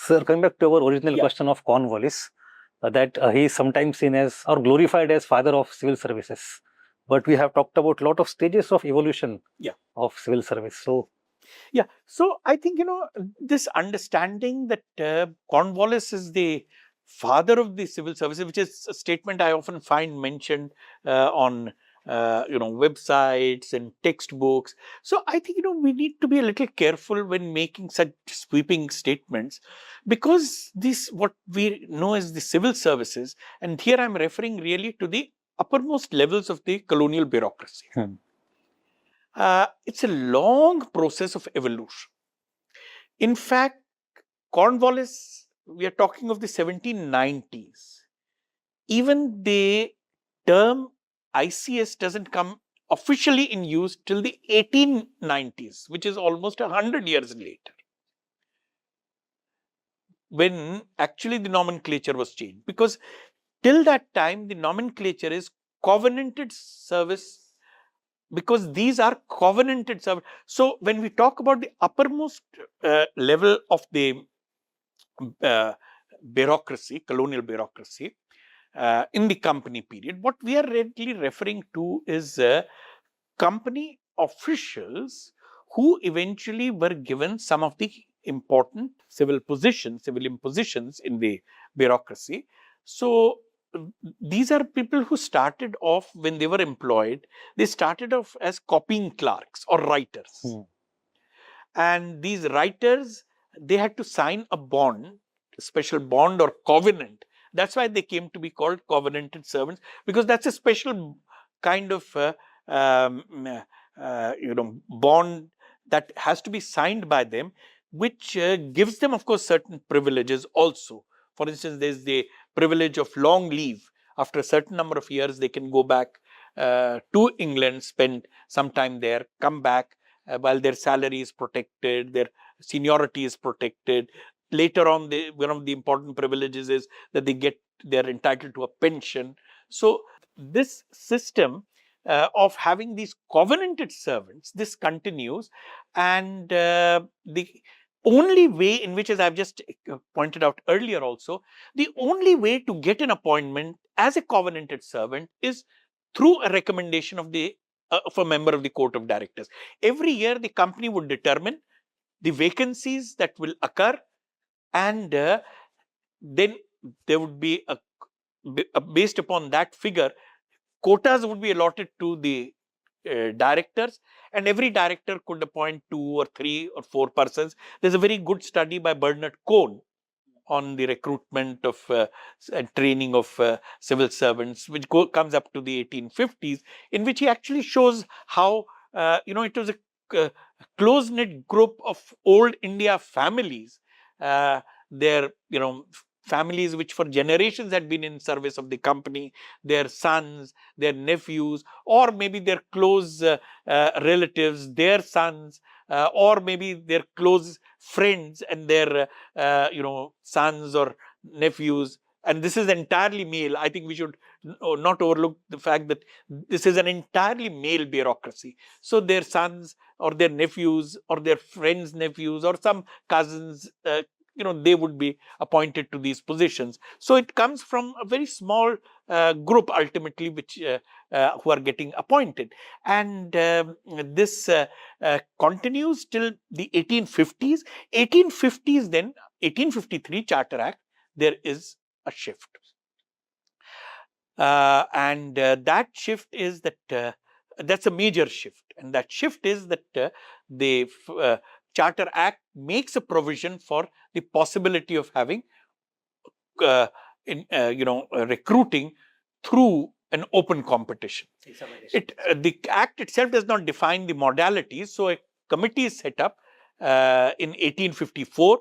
Sir, coming back to our original question of Cornwallis, that he is sometimes seen as or glorified as father of civil services. But we have talked about a lot of stages of evolution of civil service. So, so I think, this understanding that Cornwallis is the father of the civil services, which is a statement I often find mentioned on websites and textbooks. So I think, we need to be a little careful when making such sweeping statements, because this, what we know as the civil services, and here I'm referring really to the uppermost levels of the colonial bureaucracy. It's a long process of evolution. In fact, Cornwallis, we are talking of the 1790s. Even the term ICS doesn't come officially in use till the 1890s, which is almost 100 years later, when actually the nomenclature was changed. Because till that time, the nomenclature is covenanted service, because these are covenanted service. So when we talk about the uppermost level of the bureaucracy, colonial bureaucracy, in the company period, what we are really referring to is company officials who eventually were given some of the important civil impositions in the bureaucracy. So these are people who started off, when they were employed, they started off as copying clerks or writers. And these writers, they had to sign a bond, a special bond or covenant. That's why they came to be called covenanted servants, because that's a special kind of bond that has to be signed by them, which gives them, of course, certain privileges also. For instance, there's the privilege of long leave. After a certain number of years, they can go back to England, spend some time there, come back while their salary is protected, their seniority is protected. Later on, one of the important privileges is that they're entitled to a pension. So this system of having these covenanted servants, this continues, and the only way in which, as I've just pointed out earlier also, the only way to get an appointment as a covenanted servant is through a recommendation of a member of the court of directors. Every year, the company would determine the vacancies that will occur, and then there would be based upon that figure, quotas would be allotted to the directors, and every director could appoint 2 or 3 or 4 persons. There's a very good study by Bernard Cohn on the recruitment of and training of civil servants, which comes up to the 1850s, in which he actually shows how it was a close-knit group of old India families. Their families which for generations had been in service of the company, their sons, their nephews, or maybe their close relatives, their sons, or maybe their close friends and their sons or nephews. And this is entirely male. I think we should not overlook the fact that this is an entirely male bureaucracy. So their sons or their nephews or their friends' nephews or some cousins, they would be appointed to these positions. So it comes from a very small group ultimately, which who are getting appointed. And this continues till the 1850s. 1850s, then 1853 Charter Act, there is a shift. And that shift is that that's a major shift. And that shift is that the Charter Act makes a provision for the possibility of having recruiting through an open competition. The Act itself does not define the modalities, so a committee is set up in 1854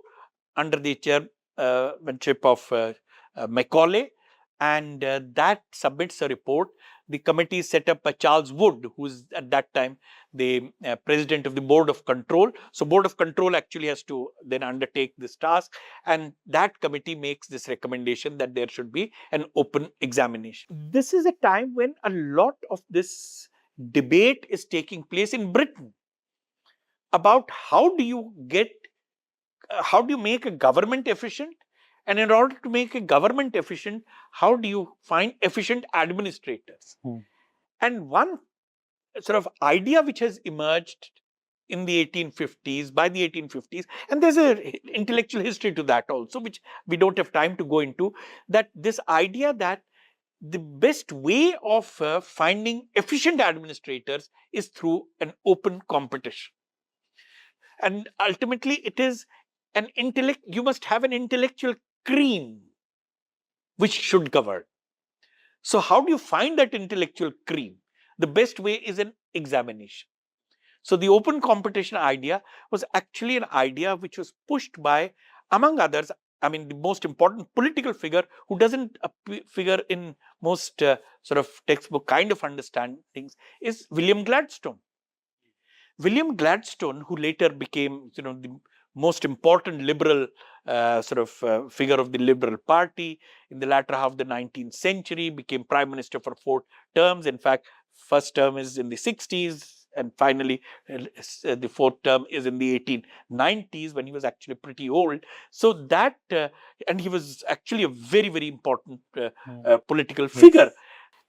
under the chairmanship of Macaulay, and that submits a report. The committee is set up by Charles Wood, who is at that time the president of the Board of Control. So Board of Control actually has to then undertake this task, and that committee makes this recommendation that there should be an open examination. This is a time when a lot of this debate is taking place in Britain about how do you get how do you make a government efficient? And in order to make a government efficient, how do you find efficient administrators? And one sort of idea which has emerged in the 1850s, by the 1850s, and there's a intellectual history to that also, which we don't have time to go into, that this idea that the best way of finding efficient administrators is through an open competition. And ultimately, it is an you must have an intellectual cream which should govern. So, how do you find that intellectual cream? The best way is an examination. So, the open competition idea was actually an idea which was pushed by, among others, I mean, the most important political figure who doesn't figure in most sort of textbook kind of understandings is William Gladstone. William Gladstone, who later became, the most important liberal figure of the Liberal Party in the latter half of the 19th century, became prime minister for 4 terms. In fact, first term is in the 60s, and finally the 4th term is in the 1890s, when he was actually pretty old. So that, and he was actually a very, very important political figure.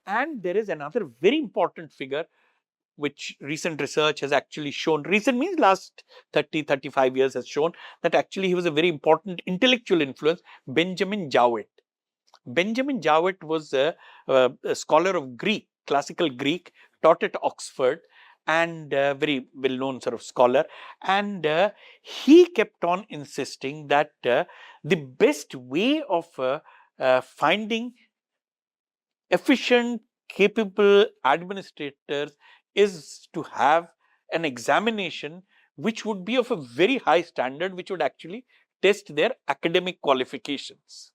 And there is another very important figure which recent research has actually shown, recent means last 30-35 years, has shown that actually he was a very important intellectual influence, Benjamin Jowett. Benjamin Jowett was a scholar of Greek, classical Greek, taught at Oxford, and very well known sort of scholar. And he kept on insisting that the best way of finding efficient, capable administrators is to have an examination which would be of a very high standard, which would actually test their academic qualifications.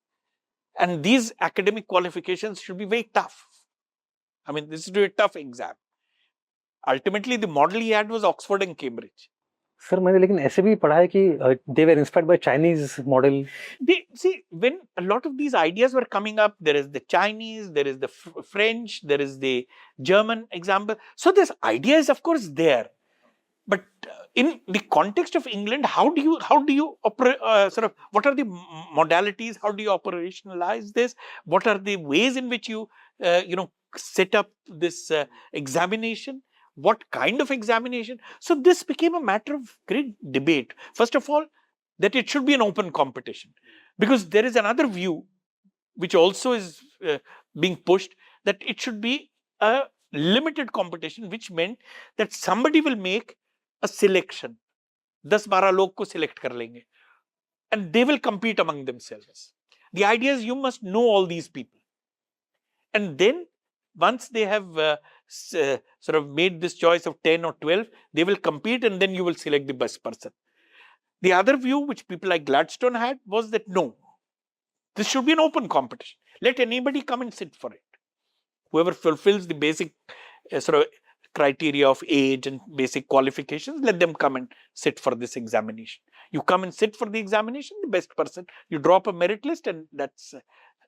And these academic qualifications should be very tough. I mean, this is a tough exam. Ultimately, the model he had was Oxford and Cambridge. Sir मैंने लेकिन ऐसे भी पढ़ा है कि they were inspired by Chinese model. They see, when a lot of these ideas were coming up, there is the Chinese, there is the French, there is the German example. So this idea is of course there, but in the context of England, how do you operate? What are the modalities? How do you operationalize this? What are the ways in which you set up this examination? What kind of examination? So this became a matter of great debate. First of all, that it should be an open competition, because there is another view which also is being pushed, that it should be a limited competition, which meant that somebody will make a selection. 10-12 log ko select kar lenge, and they will compete among themselves. The idea is you must know all these people, and then once they have sort of made this choice of 10 or 12, they will compete, and then you will select the best person. The other view which people like Gladstone had was that no, this should be an open competition. Let anybody come and sit for it. Whoever fulfills the basic sort of criteria of age and basic qualifications, let them come and sit for this examination. You come and sit for the examination, the best person, you drop a merit list, and that's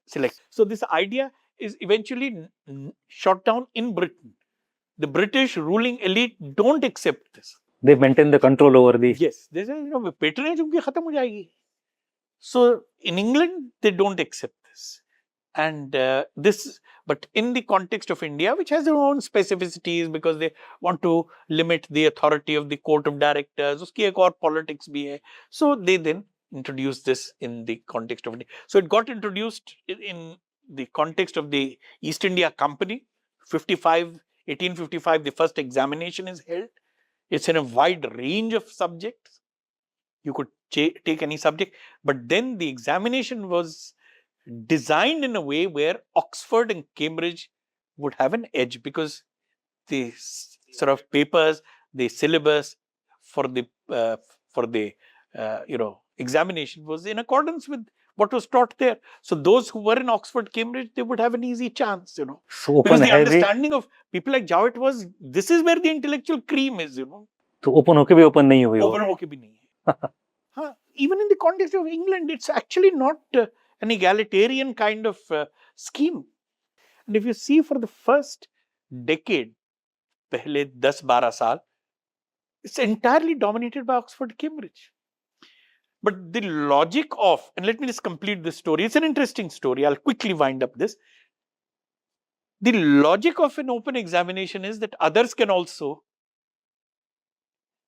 select. So this idea is eventually shot down in Britain. The British ruling elite don't accept this. They maintain the control over the. Yes, they say, patronage unki khatam ho jayegi. So in England, they don't accept this. And but in the context of India, which has their own specificities, because they want to limit the authority of the court of directors, uski ek aur politics bhi hai. So they then introduced this in the context of India. So it got introduced in the context of the East India Company. 1855, the first examination is held. It's in a wide range of subjects. You could take any subject, but then the examination was designed in a way where Oxford and Cambridge would have an edge, because the sort of papers, the syllabus for the examination was in accordance with what was taught there. So those who were in Oxford, Cambridge, they would have an easy chance, So because the understanding of people like Jowett was, this is where the intellectual cream is, तो open होके भी open नहीं हुई वो. Open होके भी नहीं है. Even in the context of England, it's actually not an egalitarian kind of scheme. And if you see, for the first decade, pehle 10-12 saal, it's entirely dominated by Oxford, Cambridge. But the logic of, and let me just complete this story. It's an interesting story. I'll quickly wind up this. The logic of an open examination is that others can also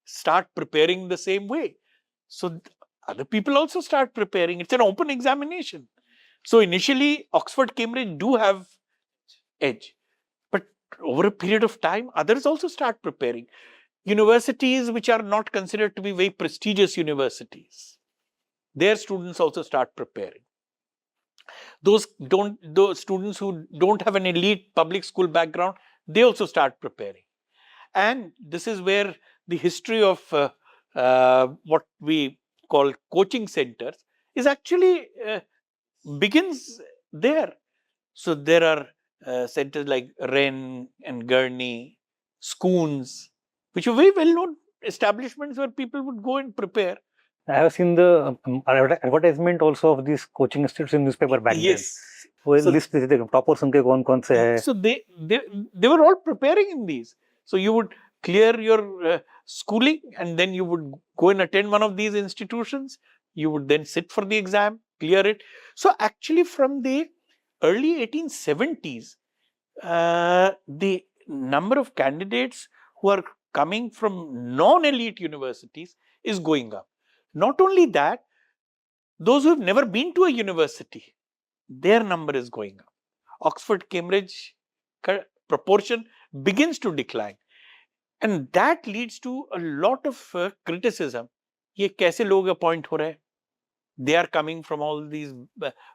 start preparing the same way. So other people also start preparing. It's an open examination. So initially, Oxford, Cambridge do have edge. But over a period of time, others also start preparing. Universities which are not considered to be very prestigious universities, their students also start preparing. Those students who don't have an elite public school background, they also start preparing. And this is where the history of what we call coaching centers is actually begins there. So there are centers like Wren and Gurney, Scoons, which are very well known establishments where people would go and prepare. I have seen the advertisement also of these coaching institutes in newspaper back then. वो So- list देते थे toppers उनके कौन से है. So they were all preparing in these. So you would clear your schooling and then you would go and attend one of these institutions. You would then sit for the exam, clear it. So actually from the early 1870s, the number of candidates who are coming from non-elite universities is going up. Not only that, those who have never been to a university, their number is going up. Oxford, Cambridge proportion begins to decline. And that leads to a lot of criticism. ये कैसे लोग appoint हो रहे हैं? They are coming from all these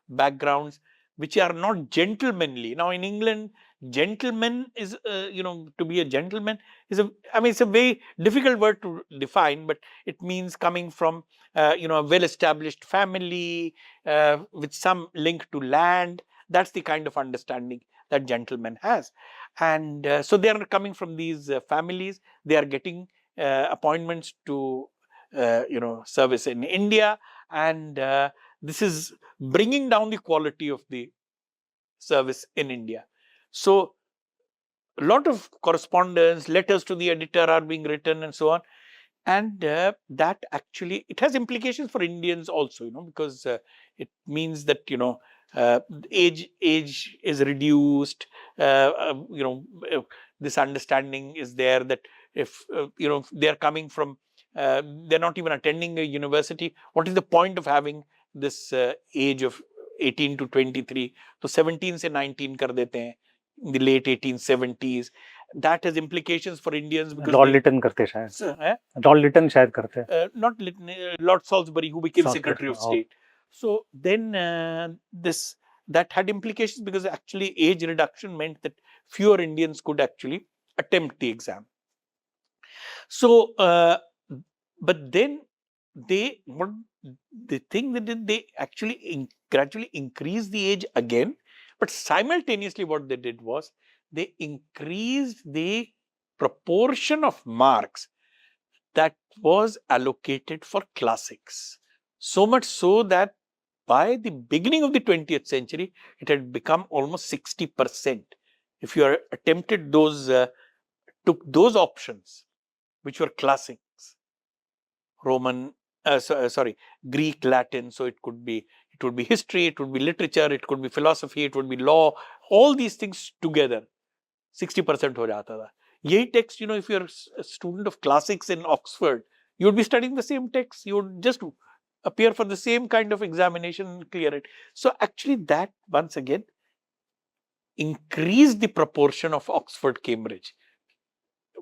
backgrounds which are not gentlemanly. Now in England, gentleman is, to be a gentleman is it's a very difficult word to define, but it means coming from, a well-established family with some link to land. That's the kind of understanding that gentleman has. And so they are coming from these families. They are getting appointments to, service in India. And this is bringing down the quality of the service in India. So a lot of correspondence, letters to the editor are being written and so on. And that actually, it has implications for Indians also, because it means that, age is reduced. This understanding is there that if, they are coming from, they're not even attending a university, what is the point of having this age of 18 to 23? So 17 से 19 कर देते हैं in the late 1870s. That has implications for Indians because Lord Lytton करते शायद. Eh? Lord Lytton शायद करते. Not Lytton, Lord Salisbury, who became Secretary of Salisbury, State. So then that had implications because actually age reduction meant that fewer Indians could actually attempt the exam. So, but then the thing that they actually gradually increased the age again, but simultaneously what they did was they increased the proportion of marks that was allocated for classics. So much so that by the beginning of the 20th century, it had become almost 60%. If you attempted took those options, which were classics, Greek, Latin, so it would be history, it would be literature, it could be philosophy, it would be law, all these things together, 60% हो जाता था. यही text, if you're a student of classics in Oxford, you would be studying the same text, you would just appear for the same kind of examination and clear it. So actually that once again increased the proportion of Oxford, Cambridge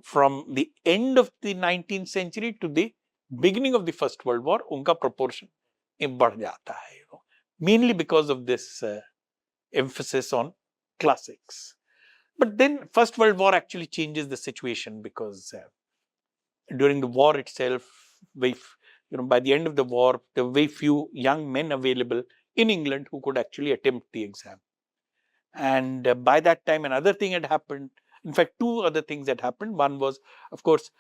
from the end of the 19th century to the beginning of the First World War. उनका proportion बढ़ जाता है, mainly because of this emphasis on classics. But then First World War actually changes the situation because during the war itself, by the end of the war, there were very few young men available in England who could actually attempt the exam. And by that time, another thing had happened. In fact, two other things had happened. One was, of course,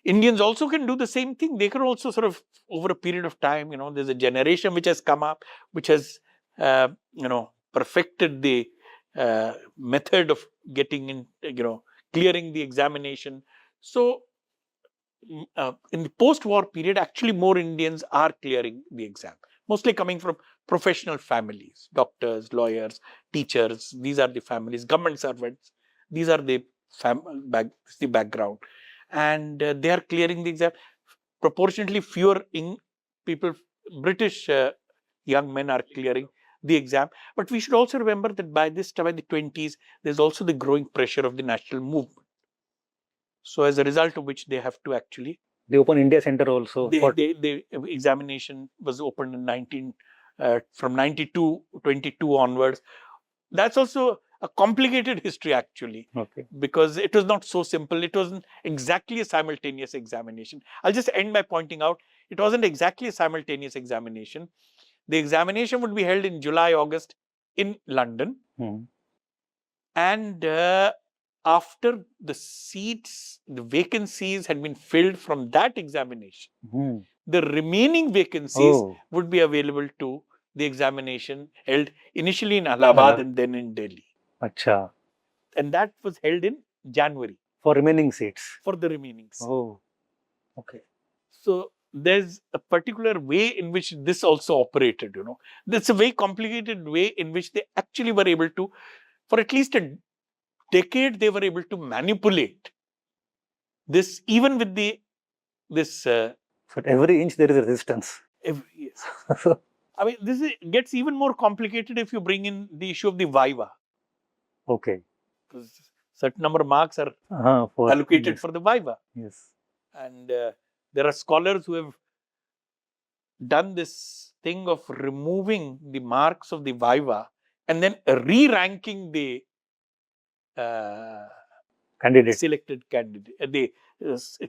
Indians also can do the same thing. They can also sort of, over a period of time, there's a generation which has come up, which has, perfected the method of getting in, clearing the examination. So in the post-war period, actually more Indians are clearing the exam, mostly coming from professional families, doctors, lawyers, teachers. These are the families, government servants. These are the background, and they are clearing the exam. Proportionately fewer people, British young men are clearing the exam. But we should also remember that by this time, in the 20s, there's also the growing pressure of the national movement. So as a result of which they have to actually... They open India Center also. The examination was opened in from 92, 22 onwards. That's also a complicated history actually. Okay. Because it was not so simple. It wasn't exactly a simultaneous examination. I'll just end by pointing out, it wasn't exactly a simultaneous examination. The examination would be held in July, August in London. And after the seats, the vacancies had been filled from that examination, the remaining vacancies would be available to the examination held initially in Allahabad and then in Delhi. Acha. And that was held in January. For remaining seats? For the remaining seats. Oh, okay. So there's a particular way in which this also operated, you know. That's a very complicated way in which they actually were able to, for at least a decade, they were able to manipulate this, even with so at every inch there is a resistance. Yes. I mean, gets even more complicated if you bring in the issue of the viva. Okay. Because certain number of marks are allocated for the viva. Yes. And there are scholars who have done this thing of removing the marks of the viva and then re-ranking the selected candidate,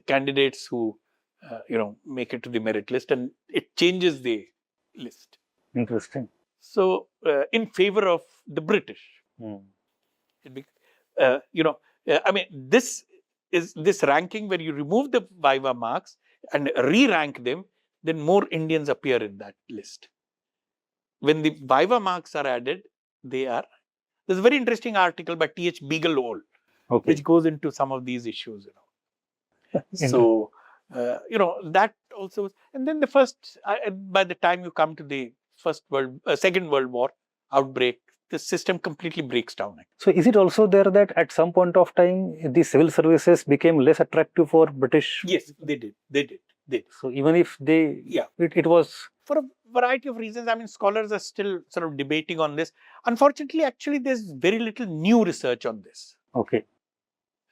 candidates who make it to the merit list, and it changes the list. Interesting. So in favor of the British, I mean, this is this ranking where you remove the viva marks and re-rank them, then more Indians appear in that list. When the viva marks are added, there's a very interesting article by T.H. Beagle-Old, which goes into some of these issues. So, that also, and then the first, by the time you come to the Second World War outbreak, the system completely breaks down. So, is it also there that at some point of time, the civil services became less attractive for British? Yes, they did. So, even if they, it was... For a variety of reasons, I mean, scholars are still sort of debating on this. Unfortunately, actually, there's very little new research on this. Okay.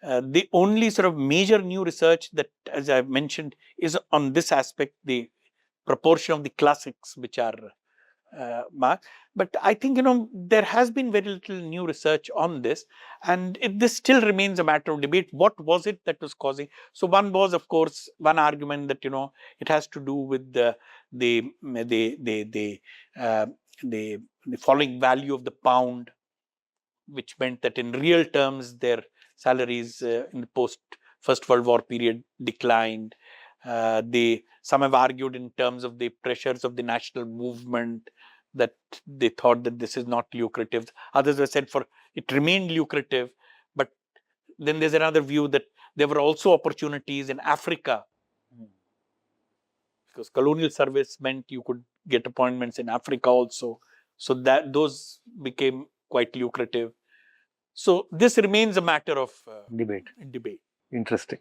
The only sort of major new research that, as I've mentioned, is on this aspect, the proportion of the classics which are marked. But I think, there has been very little new research on this, and this still remains a matter of debate. What was it that was causing? So one was, of course, one argument that, it has to do with the falling value of the pound, which meant that in real terms, their salaries in the post-First World War period declined. Some have argued in terms of the pressures of the national movement, that they thought that this is not lucrative. Others have said it remained lucrative, but then there's another view that there were also opportunities in Africa, because colonial service meant you could get appointments in Africa also. So that those became quite lucrative. So this remains a matter of debate. Debate. Interesting.